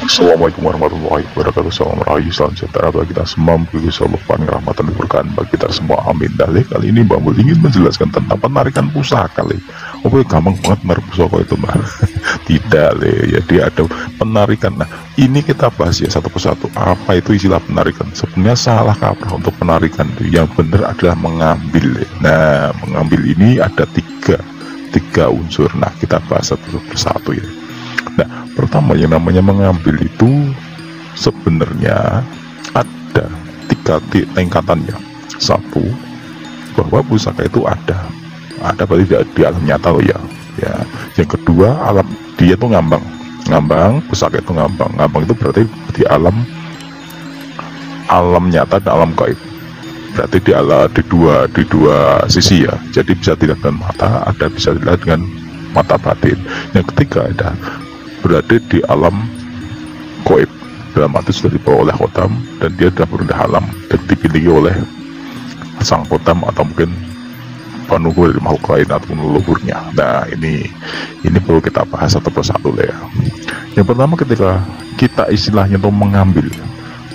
Assalamualaikum warahmatullahi wabarakatuh. Salam rahayu, salam sejahtera bagi kita semua. Bagi Allah rahmatan dan berkahan bagi kita semua. Amin. Dalih kali ini Mbak Mul ingin menjelaskan tentang penarikan pusaka le. Oh gampang banget menarik pusaka itu Mbak. Tidak le, ya dia ada penarikan. Nah ini kita bahas ya satu persatu. Apa itu istilah penarikan? Sebenarnya salah kaprah untuk penarikan itu. Yang benar adalah mengambil le. Nah mengambil ini ada tiga unsur. Nah kita bahas satu persatu ya. Nah, pertama yang namanya mengambil itu sebenarnya ada tiga tingkatannya. Satu, bahwa pusaka itu ada berarti di alam nyata loh ya. Yang kedua, dia tuh ngambang pusaka itu ngambang itu berarti di alam nyata dan alam gaib. Berarti di dua sisi ya. Jadi bisa dilihat dengan mata, ada bisa dilihat dengan mata batin. Yang ketiga ada berada di alam gaib, dalam arti sudah dibawa oleh khotam dan dia sudah berendah alam dan dimiliki oleh sang khotam atau mungkin penunggu dari makhluk lain atau leluhurnya. Nah ini perlu kita bahas satu persatu ya. Yang pertama ketika kita istilahnya untuk mengambil.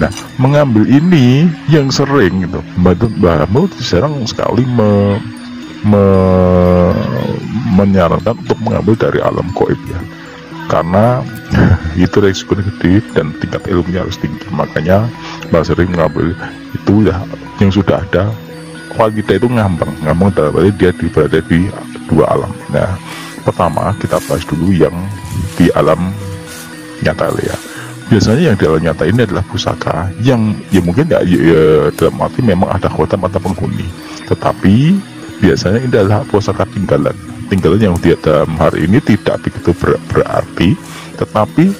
Nah mengambil ini yang sering gitu Mbak Mul jarang sekali menyarankan untuk mengambil dari alam gaib ya, karena itu resikonya gede dan tingkat ilmunya harus tinggi. Makanya Mbak sering mengambil itu ya yang sudah ada. Kalau kita itu ngambang dalam arti dia berada di dua alam. Nah pertama kita bahas dulu yang di alam nyata ya. Biasanya yang di alam nyata ini adalah pusaka yang ya mungkin ya dalam arti memang ada khotam atau penghuni, tetapi biasanya ini adalah pusaka tinggalan yang dia dalam hari ini tidak begitu berarti, tetapi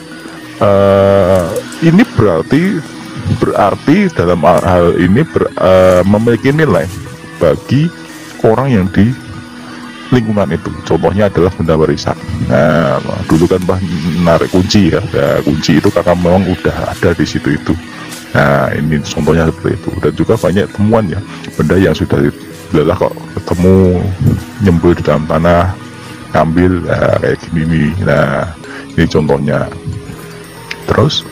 ini berarti dalam hal ini memiliki nilai bagi orang yang di lingkungan itu. Contohnya adalah benda warisan. Nah dulu kan Mbah menarik kunci ya, kunci itu karena memang udah ada di situ itu. Nah ini contohnya seperti itu. Dan juga banyak temuan ya, benda yang sudah lelah kok ketemu nyembul di dalam tanah, ngambil kayak gini nih. Nah ini contohnya. Terus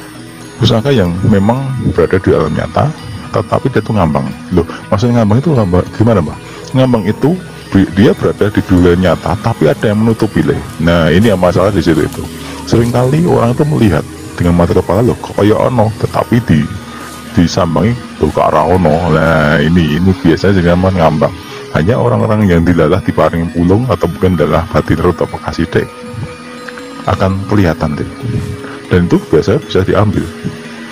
pusaka yang memang berada di alam nyata tetapi dia tuh ngambang loh. Maksudnya ngambang itu gimana Mbak? Ngambang itu dia berada di dunia nyata tapi ada yang menutupi le. Nah ini yang masalah di situ itu. Seringkali orang itu melihat dengan mata kepala loh kok kayak ono, tetapi disambangi tuh ke arah ono. Nah ini biasanya dengan ngambang. Hanya orang-orang yang dilalah di paring pulung atau mungkin adalah batin atau bekasi dek akan kelihatan deh. Dan itu biasanya bisa diambil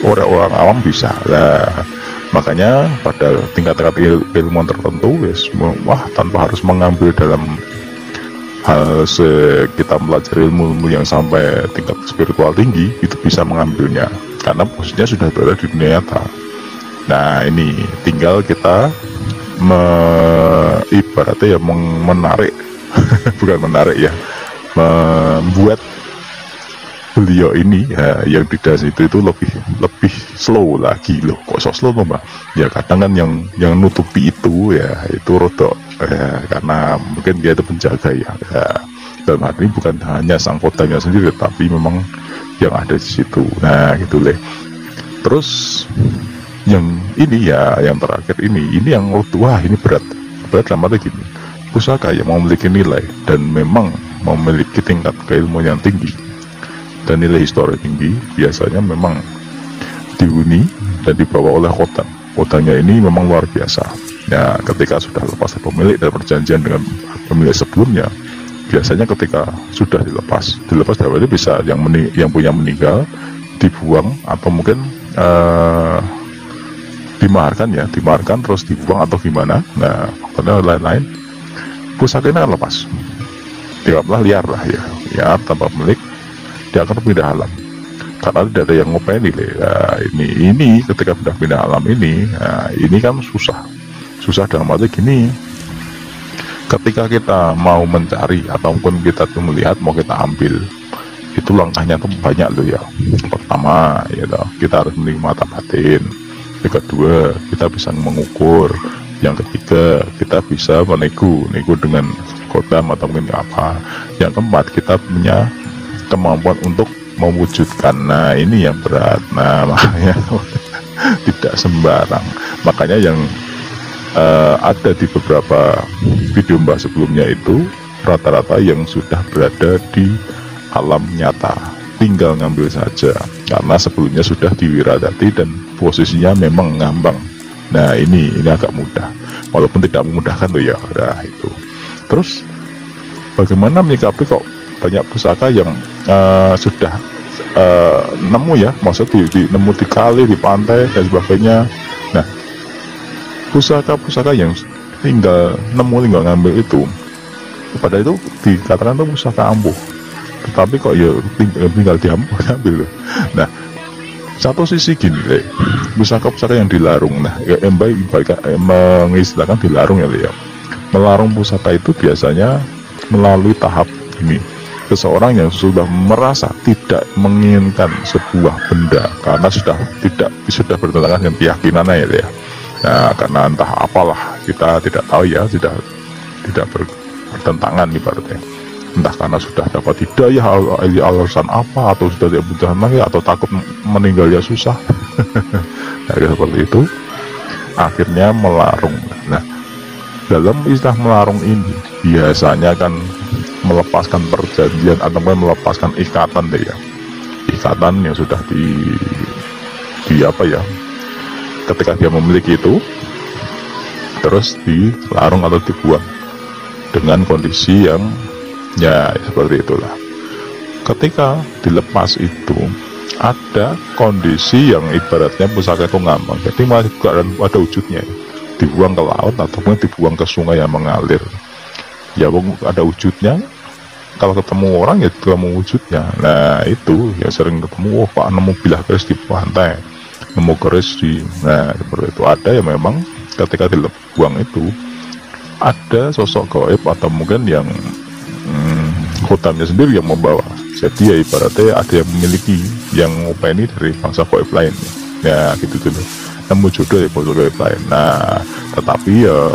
oleh orang awam bisa lah. Makanya pada tingkat-tingkat ilmuwan tertentu wah tanpa harus mengambil dalam hal kita belajar ilmu yang sampai tingkat spiritual tinggi itu bisa mengambilnya karena posisinya sudah berada di dunia nyata. Nah ini tinggal kita ibaratnya ya menarik bukan menarik ya, membuat beliau ini ya, yang tidak itu lebih slow lagi loh. Kok so slow Mbak? Ya kadang kan yang nutupi itu ya itu rodok ya, karena mungkin dia itu penjaga ya. Dalam hal ini bukan hanya sang kotanya sendiri tapi memang yang ada di situ. Nah gitu leh. Terus yang ini ya yang terakhir ini yang wah ini berat dalam arti gini, pusaka yang memiliki nilai dan memang memiliki tingkat keilmuan yang tinggi dan nilai histori tinggi biasanya memang dihuni dan dibawa oleh khotamnya ini memang luar biasa ya. Ketika sudah lepas dari pemilik dan perjanjian dengan pemilik sebelumnya, biasanya ketika sudah dilepas dari bisa yang punya meninggal dibuang atau mungkin dimaharkan terus dibuang atau gimana. Nah karena lain-lain pusaka ini akan lepas, dianggaplah liar lah ya tanpa pemilik, dia akan pindah alam karena tidak ada yang ngopeni. Nah, ini ketika pindah alam ini, nah, ini kan susah dalam arti gini, ketika kita mau mencari atau mungkin kita tuh melihat mau kita ambil itu langkahnya tuh banyak loh ya. Pertama ya kita harus memiliki mata batin, yang kedua kita bisa mengukur, yang ketiga kita bisa menego dengan kodam atau mungkin apa, yang keempat kita punya kemampuan untuk mewujudkan. Nah ini yang berat. Nah makanya tidak sembarang. Makanya yang ada di beberapa video Mbah sebelumnya itu rata-rata yang sudah berada di alam nyata, tinggal ngambil saja karena sebelumnya sudah diwiradati dan posisinya memang ngambang. Nah ini agak mudah, walaupun tidak memudahkan tuh ya. Nah itu terus bagaimana menyikapi kok banyak pusaka yang sudah nemu ya, maksudnya nemu di kali, di pantai dan sebagainya. Nah pusaka-pusaka yang tinggal ngambil itu, pada itu dikatakan itu pusaka ampuh, tetapi kok ya tinggal diambil loh. Nah satu sisi gini deh, pusaka-pusaka yang dilarung, nah Mbak mengistilahkan dilarung ya, melarung pusaka itu biasanya melalui tahap ini. Seseorang yang sudah merasa tidak menginginkan sebuah benda karena sudah bertentangan dengan keyakinannya ya. Nah karena entah apalah, kita tidak tahu ya, tidak bertentangan ibaratnya, entah karena sudah dapat hidayah alasan apa, atau sudah tidak butuh lagi, atau takut meninggalnya susah. Nah seperti itu akhirnya melarung. Nah dalam istilah melarung ini biasanya kan melepaskan perjanjian atau melepaskan ikatan deh ya, ikatan yang sudah di apa ya, ketika dia memiliki itu terus dilarung atau dibuang dengan kondisi yang ya seperti itulah. Ketika dilepas itu ada kondisi yang ibaratnya pusaka itu ngambang, jadi masih ada wujudnya, dibuang ke laut ataupun dibuang ke sungai yang mengalir ya, ada wujudnya. Kalau ketemu orang ya ketemu wujudnya. Nah itu ya sering ketemu, Pak nemu bilah keris di pantai, nemu keris di, nah seperti itu. Ada yang memang ketika dibuang itu ada sosok gaib atau mungkin yang hutannya sendiri yang membawa. Jadi ya ibaratnya ada yang memiliki, yang ngopeni dari bangsa gaib lain ya gitu dulu, nemu jodoh ya bangsa gaib lain. Nah tetapi ya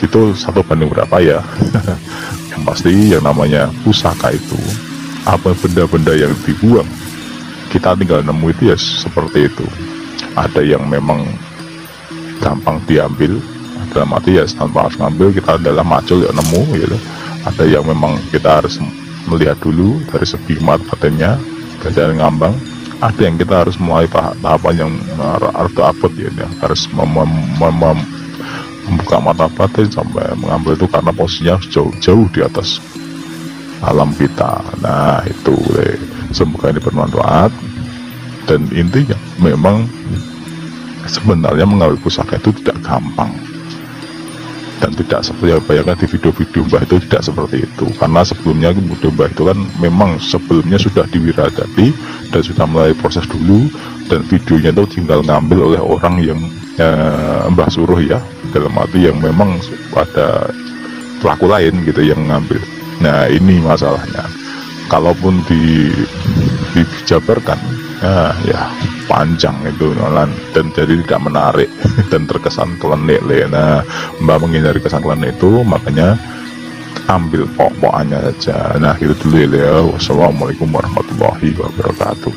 itu 1 banding berapa ya. Yang pasti yang namanya pusaka itu, apa benda-benda yang dibuang kita tinggal nemu itu ya seperti itu. Ada yang memang gampang diambil, dalam arti ya tanpa harus ngambil, kita dalam macul ya nemu gitu. Ada yang memang kita harus melihat dulu dari segi matanya dan ngambang. Ada yang kita harus mulai tahapan yang abot ya, harus membuka mata batin sampai mengambil itu, karena posisinya jauh di atas alam kita. Nah itu semoga ini bermanfaat, dan intinya memang sebenarnya mengambil pusaka itu tidak gampang dan tidak seperti yang bayangkan di video-video Mbah itu, tidak seperti itu. Karena sebelumnya video Mbah itu kan memang sebelumnya sudah diwiradati dan sudah mulai proses dulu, dan videonya itu tinggal ngambil oleh orang yang Mbah suruh ya, dalam arti yang memang ada pelaku lain gitu yang ngambil. Nah ini masalahnya, kalaupun dijabarkan ya panjang itu nolan, dan jadi tidak menarik dan terkesan klenik. Nah Mbah menghindari kesan klenik itu, makanya ambil pokok-pokokannya saja. Nah itu dulu ya. Wassalamualaikum warahmatullahi wabarakatuh.